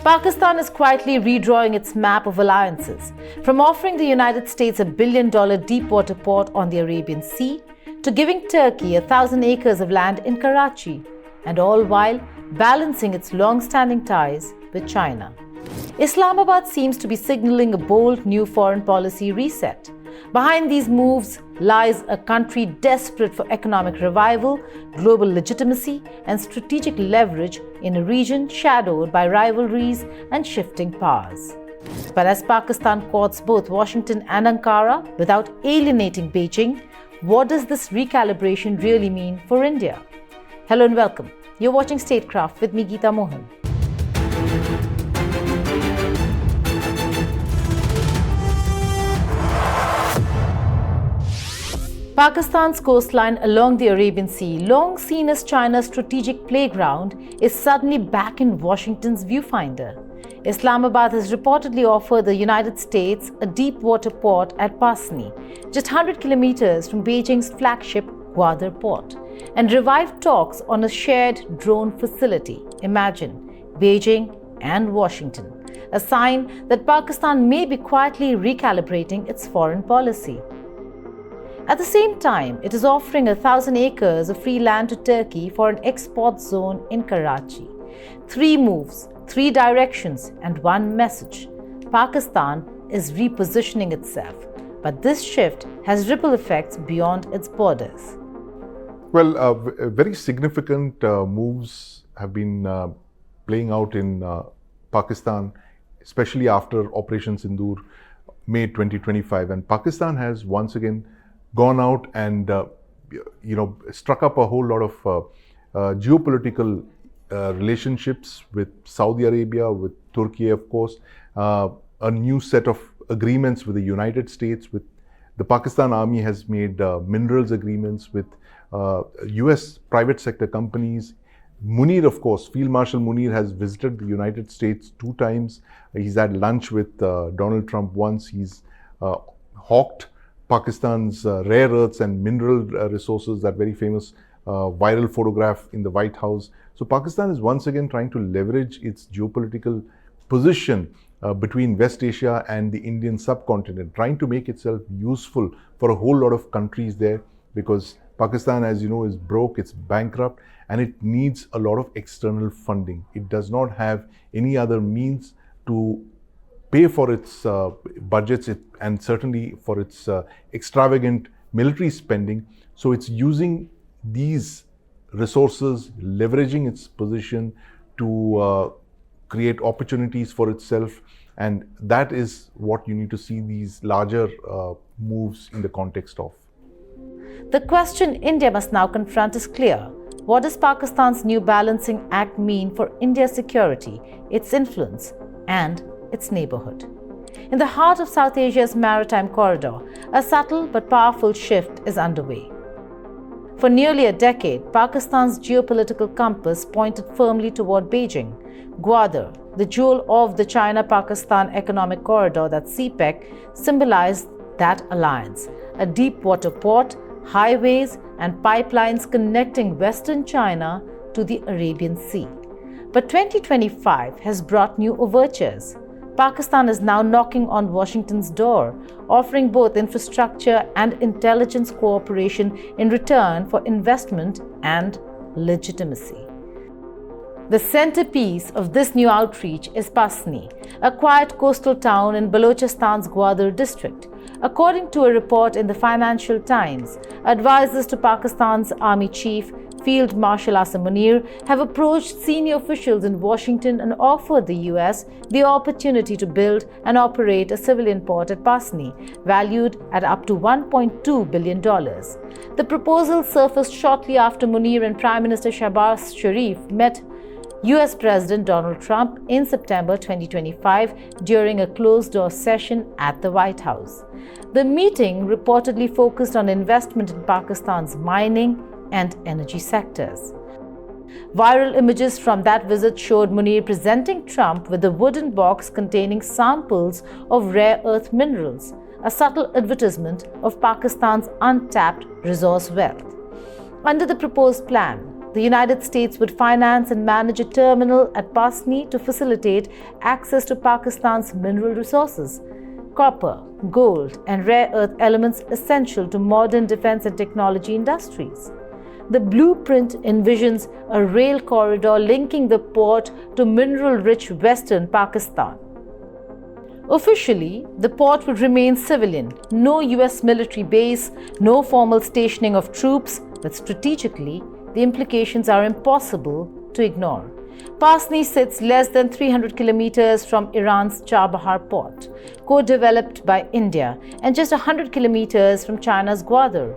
Pakistan is quietly redrawing its map of alliances, from offering the United States $1 billion deep-water port on the Arabian Sea to giving Turkey 1,000 acres of land in Karachi, and all while balancing its long-standing ties with China. Islamabad seems to be signaling a bold new foreign policy reset. Behind these moves lies a country desperate for economic revival, global legitimacy, and strategic leverage in a region shadowed by rivalries and shifting powers. But as Pakistan courts both Washington and Ankara without alienating Beijing, what does this recalibration really mean for India? Hello and welcome. You're watching Statecraft with me, Geeta Mohan. Pakistan's coastline along the Arabian Sea, long seen as China's strategic playground, is suddenly back in Washington's viewfinder. Islamabad has reportedly offered the United States a deep-water port at Pasni, just 100 kilometers from Beijing's flagship Gwadar port, and revived talks on a shared drone facility. Imagine, Beijing and Washington, a sign that Pakistan may be quietly recalibrating its foreign policy. At the same time, it is offering 1,000 acres of free land to Turkey for an export zone in Karachi. 3 moves, 3 directions, and 1 message. Pakistan is repositioning itself, but this shift has ripple effects beyond its borders. Well, very significant moves have been playing out in Pakistan, especially after Operation Sindoor, May 2025. And Pakistan has once again gone out and struck up a whole lot of geopolitical relationships with Saudi Arabia, with Turkey, of course, a new set of agreements with the United States. With the Pakistan Army has made minerals agreements with US private sector companies. Munir, of course, Field Marshal Munir has visited the United States 2 times. He's had lunch with Donald Trump once. He's hawked Pakistan's rare earths and mineral resources, that very famous viral photograph in the White House. So Pakistan is once again trying to leverage its geopolitical position between West Asia and the Indian subcontinent, trying to make itself useful for a whole lot of countries there, because Pakistan, as you know, is broke, it's bankrupt, and it needs a lot of external funding. It does not have any other means to pay for its budgets and certainly for its extravagant military spending. So it's using these resources, leveraging its position to create opportunities for itself. And that is what you need to see these larger moves in the context of. The question India must now confront is clear. What does Pakistan's new balancing act mean for India's security, its influence, and its neighborhood? In the heart of South Asia's maritime corridor, a subtle but powerful shift is underway. For nearly a decade, Pakistan's geopolitical compass pointed firmly toward Beijing. Gwadar, the jewel of the China-Pakistan Economic Corridor, that CPEC, symbolized that alliance. A deep-water port, highways, and pipelines connecting Western China to the Arabian Sea. But 2025 has brought new overtures. Pakistan is now knocking on Washington's door, offering both infrastructure and intelligence cooperation in return for investment and legitimacy. The centerpiece of this new outreach is Pasni, a quiet coastal town in Balochistan's Gwadar district. According to a report in the Financial Times, advisors to Pakistan's Army Chief Field Marshal Munir have approached senior officials in Washington and offered the US the opportunity to build and operate a civilian port at Pasni, valued at up to $1.2 billion. The proposal surfaced shortly after Munir and Prime Minister Shehbaz Sharif met US President Donald Trump in September 2025 during a closed-door session at the White House. The meeting reportedly focused on investment in Pakistan's mining and energy sectors. Viral images from that visit showed Munir presenting Trump with a wooden box containing samples of rare earth minerals, a subtle advertisement of Pakistan's untapped resource wealth. Under the proposed plan, the United States would finance and manage a terminal at Pasni to facilitate access to Pakistan's mineral resources, copper, gold, and rare earth elements essential to modern defense and technology industries. The blueprint envisions a rail corridor linking the port to mineral-rich western Pakistan. Officially, the port would remain civilian, no US military base, no formal stationing of troops, but strategically, the implications are impossible to ignore. Pasni sits less than 300 kilometers from Iran's Chabahar port, co-developed by India, and just 100 kilometers from China's Gwadar.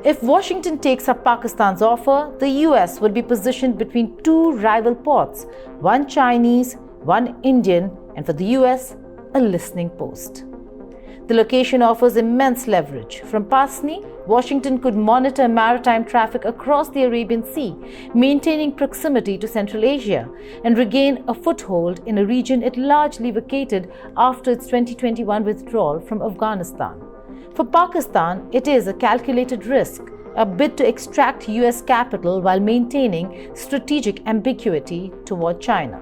If Washington takes up Pakistan's offer, the US would be positioned between two rival ports, one Chinese, one Indian, and for the US, a listening post. The location offers immense leverage. From Pasni, Washington could monitor maritime traffic across the Arabian Sea, maintaining proximity to Central Asia, and regain a foothold in a region it largely vacated after its 2021 withdrawal from Afghanistan. For Pakistan, it is a calculated risk, a bid to extract US capital while maintaining strategic ambiguity toward China.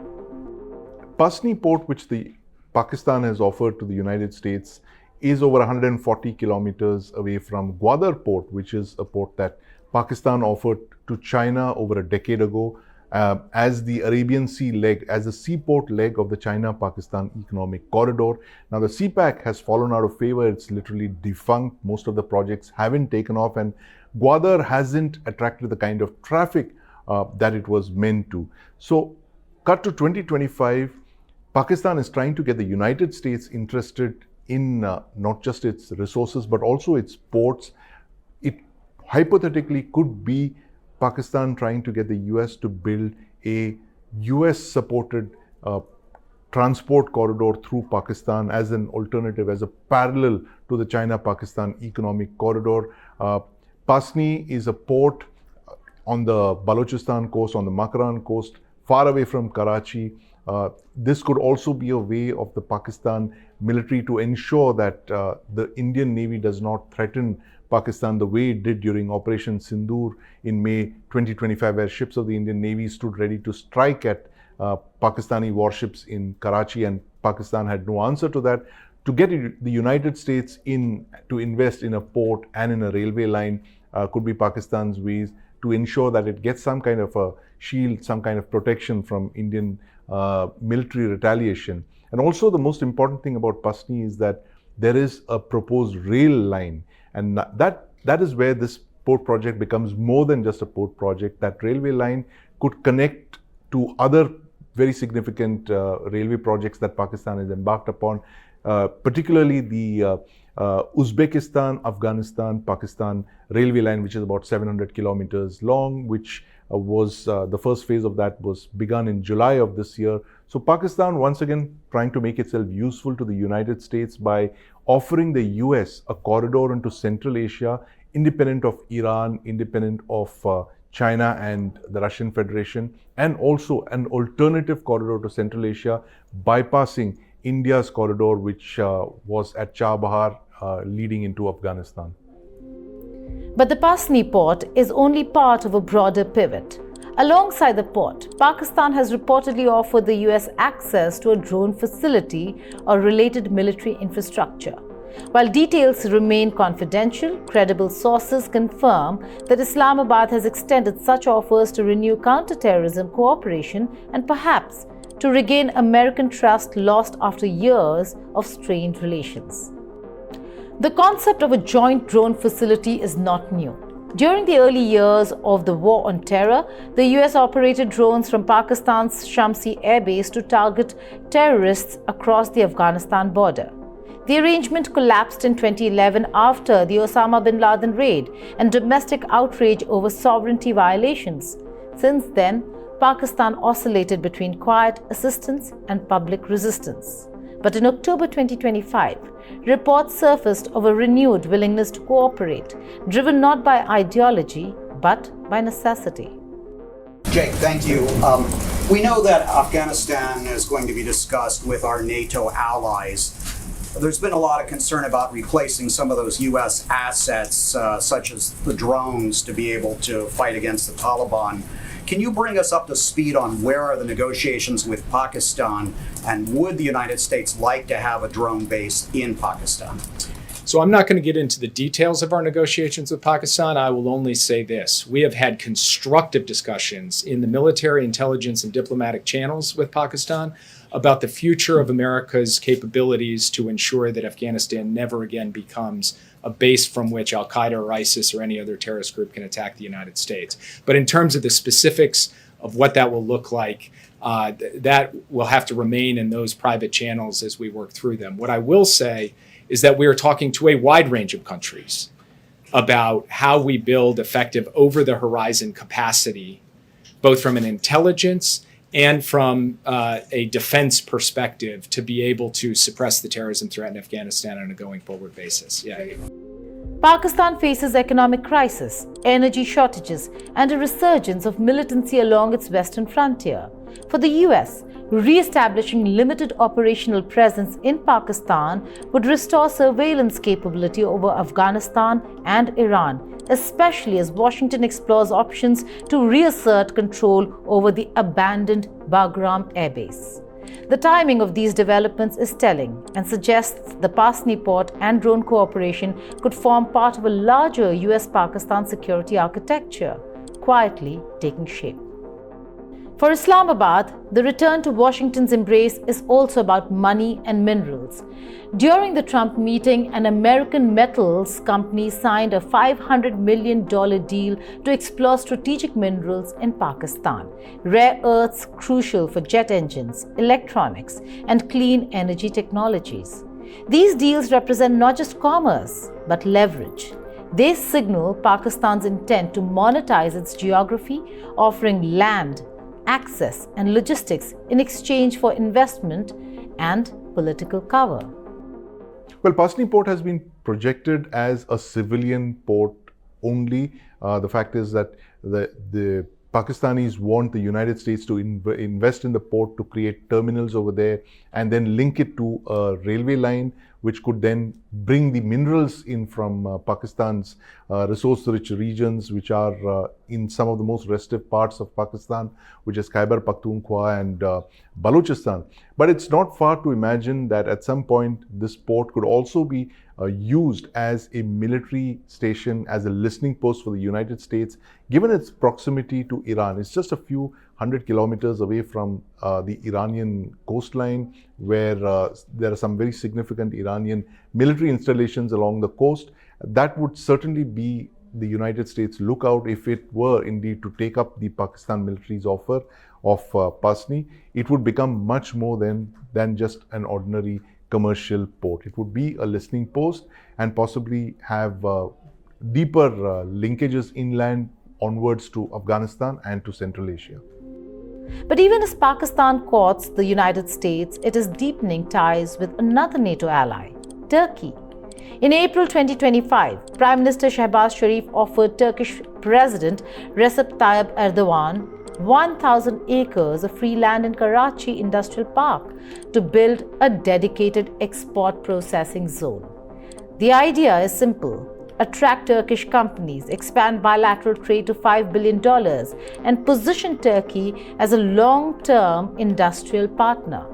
Pasni port, which the Pakistan has offered to the United States, is over 140 kilometers away from Gwadar port, which is a port that Pakistan offered to China over a decade ago as the Arabian Sea leg, as the seaport leg of the China-Pakistan economic corridor. Now, the CPAC has fallen out of favor. It's literally defunct. Most of the projects haven't taken off, and Gwadar hasn't attracted the kind of traffic that it was meant to. So, cut to 2025, Pakistan is trying to get the United States interested in not just its resources, but also its ports. It hypothetically could be Pakistan trying to get the US to build a US-supported transport corridor through Pakistan as an alternative, as a parallel to the China-Pakistan economic corridor. Pasni is a port on the Balochistan coast, on the Makaran coast, far away from Karachi. This could also be a way of the Pakistan military to ensure that the Indian Navy does not threaten Pakistan the way it did during Operation Sindoor in May 2025, where ships of the Indian Navy stood ready to strike at Pakistani warships in Karachi, and Pakistan had no answer to that. To get the United States in to invest in a port and in a railway line could be Pakistan's ways to ensure that it gets some kind of a shield, some kind of protection from Indian military retaliation. And also the most important thing about Pasni is that there is a proposed rail line, and that is where this port project becomes more than just a port project. That railway line could connect to other very significant railway projects that Pakistan has embarked upon, particularly the Uzbekistan, Afghanistan, Pakistan railway line, which is about 700 kilometers long, which was the first phase of that was begun in July of this year. So Pakistan, once again, trying to make itself useful to the United States by offering the US a corridor into Central Asia, independent of Iran, independent of China and the Russian Federation, and also an alternative corridor to Central Asia, bypassing India's corridor, which was at Chabahar, leading into Afghanistan. But the Pasni port is only part of a broader pivot. Alongside the port, Pakistan has reportedly offered the US access to a drone facility or related military infrastructure. While details remain confidential, credible sources confirm that Islamabad has extended such offers to renew counter-terrorism cooperation and perhaps to regain American trust lost after years of strained relations. The concept of a joint drone facility is not new. During the early years of the War on Terror, the US operated drones from Pakistan's Shamsi airbase to target terrorists across the Afghanistan border. The arrangement collapsed in 2011 after the Osama bin Laden raid and domestic outrage over sovereignty violations. Since then, Pakistan oscillated between quiet assistance and public resistance. But in October 2025, reports surfaced of a renewed willingness to cooperate, driven not by ideology, but by necessity. Jake, thank you. We know that Afghanistan is going to be discussed with our NATO allies. There's been a lot of concern about replacing some of those U.S. assets, such as the drones, to be able to fight against the Taliban. Can you bring us up to speed on where are the negotiations with Pakistan, and would the United States like to have a drone base in Pakistan? So I'm not going to get into the details of our negotiations with Pakistan. I will only say this. We have had constructive discussions in the military, intelligence, and diplomatic channels with Pakistan about the future of America's capabilities to ensure that Afghanistan never again becomes a base from which Al-Qaeda or ISIS or any other terrorist group can attack the United States. But in terms of the specifics of what that will look like, that will have to remain in those private channels as we work through them. What I will say is that we are talking to a wide range of countries about how we build effective over-the-horizon capacity, both from an intelligence and from a defense perspective, to be able to suppress the terrorism threat in Afghanistan on a going-forward basis. Yeah. Pakistan faces economic crisis, energy shortages, and a resurgence of militancy along its western frontier. For the US, re-establishing limited operational presence in Pakistan would restore surveillance capability over Afghanistan and Iran, especially as Washington explores options to reassert control over the abandoned Bagram airbase. The timing of these developments is telling and suggests the Pasni port and drone cooperation could form part of a larger US-Pakistan security architecture, quietly taking shape. For Islamabad, the return to Washington's embrace is also about money and minerals. During the Trump meeting, an American metals company signed a $500 million deal to explore strategic minerals in Pakistan, rare earths crucial for jet engines, electronics, and clean energy technologies. These deals represent not just commerce, but leverage. They signal Pakistan's intent to monetize its geography, offering land, access, and logistics in exchange for investment and political cover. Well, Pasni Port has been projected as a civilian port only. The fact is that the Pakistanis want the United States to invest in the port to create terminals over there and then link it to a railway line, which could then bring the minerals in from Pakistan's resource-rich regions, which are in some of the most restive parts of Pakistan, which is Khyber Pakhtunkhwa and Balochistan. But it's not far to imagine that at some point this port could also be used as a military station, as a listening post for the United States, given its proximity to Iran. It's just a few 100 kilometers away from the Iranian coastline, where there are some very significant Iranian military installations along the coast. That would certainly be the United States lookout if it were indeed to take up the Pakistan military's offer of Pasni. It would become much more than just an ordinary commercial port. It would be a listening post and possibly have deeper linkages inland onwards to Afghanistan and to Central Asia. But even as Pakistan courts the United States, it is deepening ties with another NATO ally, Turkey. In April 2025, Prime Minister Shehbaz Sharif offered Turkish President Recep Tayyip Erdogan 1,000 acres of free land in Karachi Industrial Park to build a dedicated export processing zone. The idea is simple: attract Turkish companies, expand bilateral trade to $5 billion, and position Turkey as a long-term industrial partner.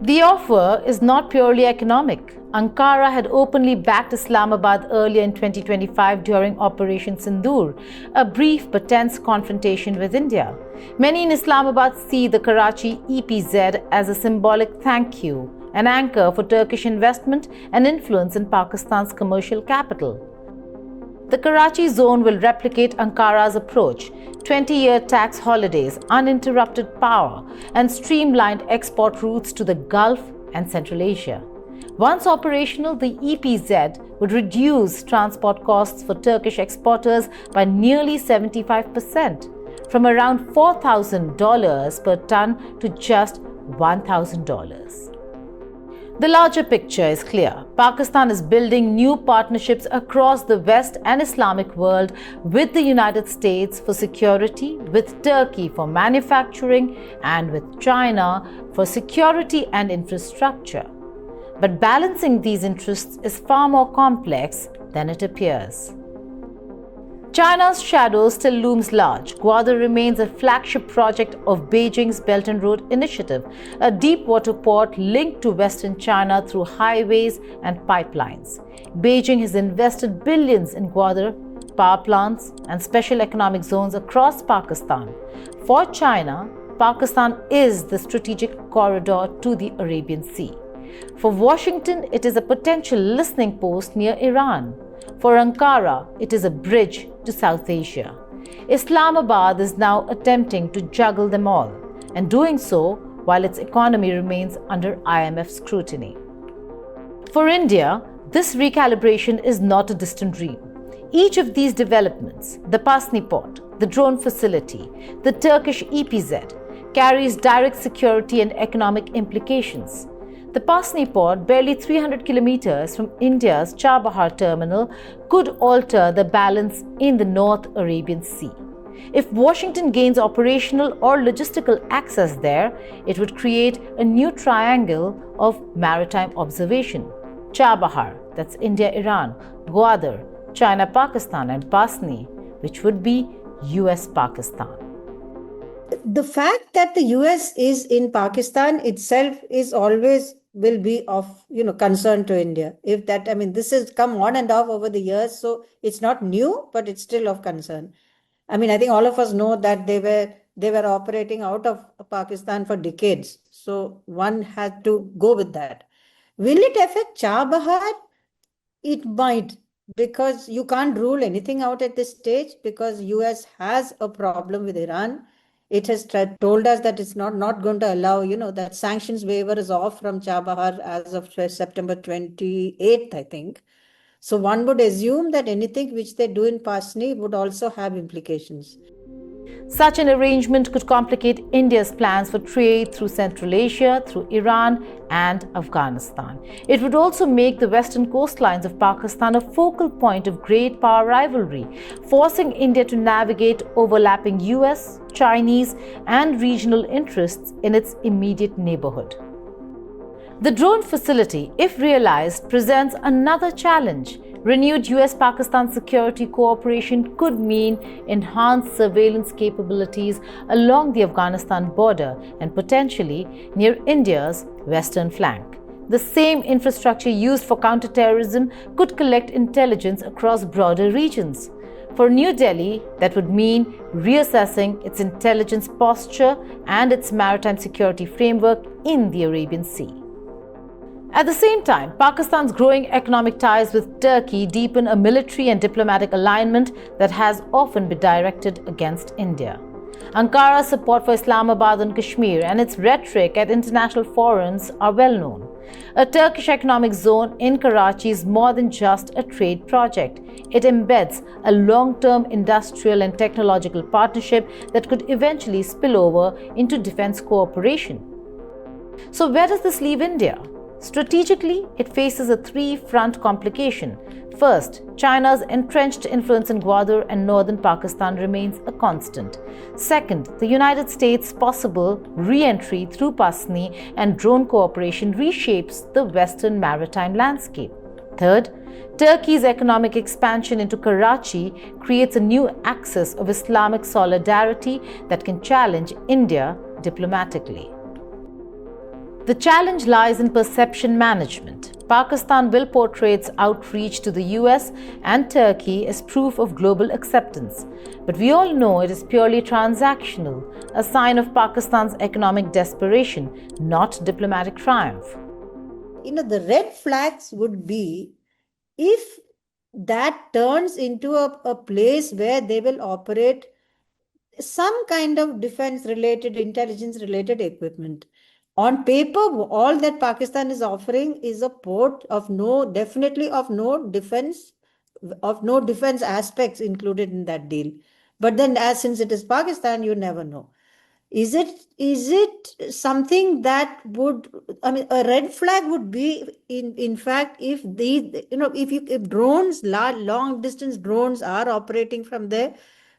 The offer is not purely economic. Ankara had openly backed Islamabad earlier in 2025 during Operation Sindoor, a brief but tense confrontation with India. Many in Islamabad see the Karachi EPZ as a symbolic thank you, an anchor for Turkish investment and influence in Pakistan's commercial capital. The Karachi zone will replicate Ankara's approach: 20-year tax holidays, uninterrupted power, and streamlined export routes to the Gulf and Central Asia. Once operational, the EPZ would reduce transport costs for Turkish exporters by nearly 75%, from around $4,000 per ton to just $1,000. The larger picture is clear. Pakistan is building new partnerships across the West and Islamic world with the United States for security, with Turkey for manufacturing, and with China for security and infrastructure. But balancing these interests is far more complex than it appears. China's shadow still looms large. Gwadar remains a flagship project of Beijing's Belt and Road Initiative, a deep water port linked to Western China through highways and pipelines. Beijing has invested billions in Gwadar, power plants, and special economic zones across Pakistan. For China, Pakistan is the strategic corridor to the Arabian Sea. For Washington, it is a potential listening post near Iran. For Ankara, it is a bridge to South Asia. Islamabad is now attempting to juggle them all, and doing so while its economy remains under IMF scrutiny. For India, this recalibration is not a distant dream. Each of these developments, the Pasni port, the drone facility, the Turkish EPZ, carries direct security and economic implications. The Pasni port, barely 300 kilometers from India's Chabahar terminal, could alter the balance in the North Arabian Sea. If Washington gains operational or logistical access there, it would create a new triangle of maritime observation. Chabahar, that's India-Iran, Gwadar, China-Pakistan, and Pasni, which would be US-Pakistan. The fact that the US is in Pakistan itself is always will be of concern to India. If that, this has come on and off over the years, so it's not new, but it's still of concern. I think all of us know that they were operating out of Pakistan for decades, so one had to go with that. Will it affect Chabahar? It might, because you can't rule anything out at this stage, because US has a problem with Iran. It has told us that it's not going to allow, that sanctions waiver is off from Chabahar as of September 28th, I think. So one would assume that anything which they do in Pasni would also have implications. Such an arrangement could complicate India's plans for trade through Central Asia, through Iran and Afghanistan. It would also make the western coastlines of Pakistan a focal point of great power rivalry, forcing India to navigate overlapping US, Chinese and regional interests in its immediate neighborhood. The drone facility, if realized, presents another challenge. Renewed US-Pakistan security cooperation could mean enhanced surveillance capabilities along the Afghanistan border and potentially near India's western flank. The same infrastructure used for counterterrorism could collect intelligence across broader regions. For New Delhi, that would mean reassessing its intelligence posture and its maritime security framework in the Arabian Sea. At the same time, Pakistan's growing economic ties with Turkey deepen a military and diplomatic alignment that has often been directed against India. Ankara's support for Islamabad and Kashmir and its rhetoric at international forums are well known. A Turkish economic zone in Karachi is more than just a trade project. It embeds a long-term industrial and technological partnership that could eventually spill over into defense cooperation. So where does this leave India? Strategically, it faces a three-front complication. First, China's entrenched influence in Gwadar and northern Pakistan remains a constant. Second, the United States' possible re-entry through Pasni and drone cooperation reshapes the western maritime landscape. Third, Turkey's economic expansion into Karachi creates a new axis of Islamic solidarity that can challenge India diplomatically. The challenge lies in perception management. Pakistan will portray its outreach to the US and Turkey as proof of global acceptance. But we all know it is purely transactional, a sign of Pakistan's economic desperation, not diplomatic triumph. The red flags would be if that turns into a place where they will operate some kind of defense-related, intelligence-related equipment. On paper, all that Pakistan is offering is a port of no defense aspects included in that deal. But then, since it is Pakistan, you never know. Is it something that would? A red flag would be in fact if if drones, long distance drones are operating from there,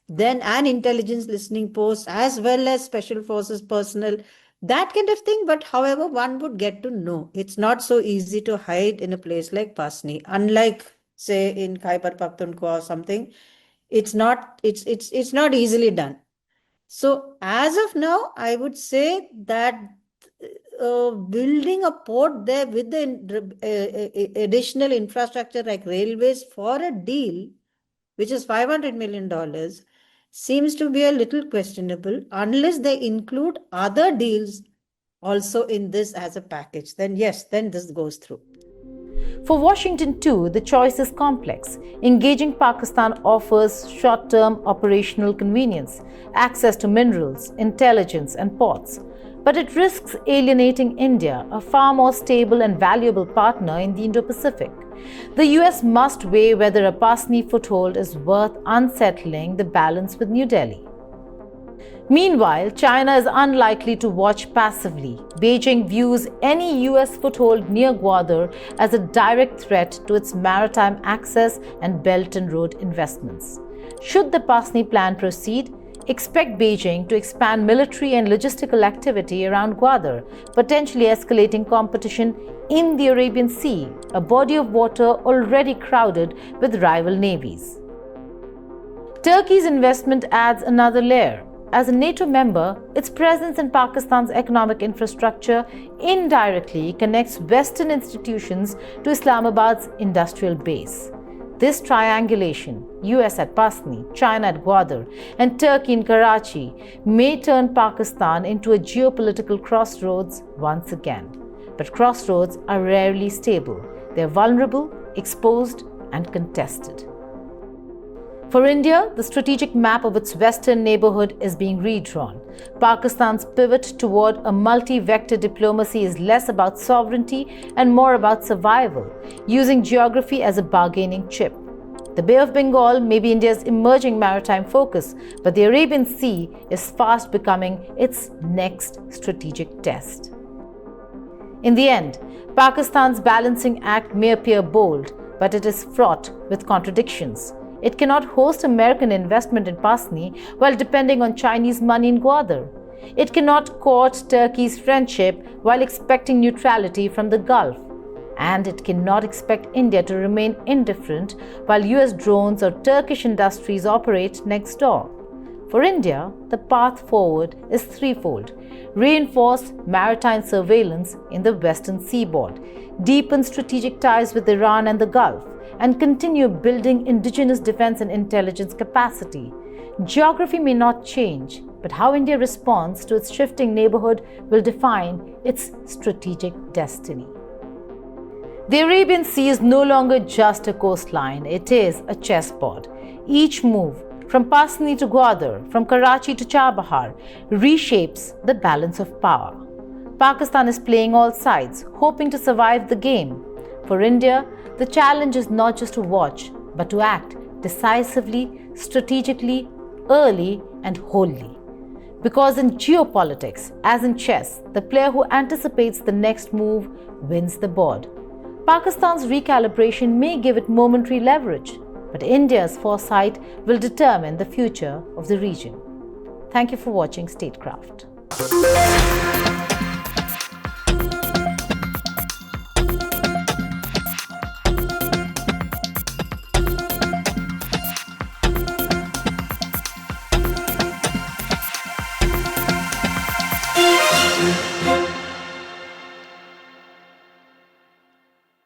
then an intelligence listening post as well as special forces personnel That kind of thing. But however, one would get to know. It's not so easy to hide in a place like Pasni. Unlike, say, in Khyber Pakhtunkhwa or something, it's not easily done. So as of now, I would say that building a port there with the additional infrastructure like railways for a deal, which is $500 million, seems to be a little questionable unless they include other deals also in this as a package. Then yes, then this goes through. For Washington too, the choice is complex. Engaging Pakistan offers short-term operational convenience, access to minerals, intelligence and ports. But it risks alienating India, a far more stable and valuable partner in the Indo-Pacific. The US must weigh whether a Pasni foothold is worth unsettling the balance with New Delhi. Meanwhile, China is unlikely to watch passively. Beijing views any US foothold near Gwadar as a direct threat to its maritime access and Belt and Road investments. Should the Pasni plan proceed, expect Beijing to expand military and logistical activity around Gwadar, potentially escalating competition in the Arabian Sea, a body of water already crowded with rival navies. Turkey's investment adds another layer. As a NATO member, its presence in Pakistan's economic infrastructure indirectly connects Western institutions to Islamabad's industrial base. This triangulation, US at Pasni, China at Gwadar, and Turkey in Karachi, may turn Pakistan into a geopolitical crossroads once again. But crossroads are rarely stable. They are vulnerable, exposed, and contested. For India, the strategic map of its western neighborhood is being redrawn. Pakistan's pivot toward a multi-vector diplomacy is less about sovereignty and more about survival, using geography as a bargaining chip. The Bay of Bengal may be India's emerging maritime focus, but the Arabian Sea is fast becoming its next strategic test. In the end, Pakistan's balancing act may appear bold, but it is fraught with contradictions. It cannot host American investment in Pasni while depending on Chinese money in Gwadar. It cannot court Turkey's friendship while expecting neutrality from the Gulf. And it cannot expect India to remain indifferent while US drones or Turkish industries operate next door. For India, the path forward is threefold: reinforce maritime surveillance in the western seaboard, deepen strategic ties with Iran and the Gulf, and continue building indigenous defense and intelligence capacity. Geography may not change, but how India responds to its shifting neighborhood will define its strategic destiny. The Arabian Sea is no longer just a coastline, it is a chessboard. Each move, from Pasni to Gwadar, from Karachi to Chabahar, reshapes the balance of power. Pakistan is playing all sides, hoping to survive the game. For India, the challenge is not just to watch, but to act decisively, strategically, early, and wholly. Because in geopolitics, as in chess, the player who anticipates the next move wins the board. Pakistan's recalibration may give it momentary leverage, but India's foresight will determine the future of the region. Thank you for watching Statecraft.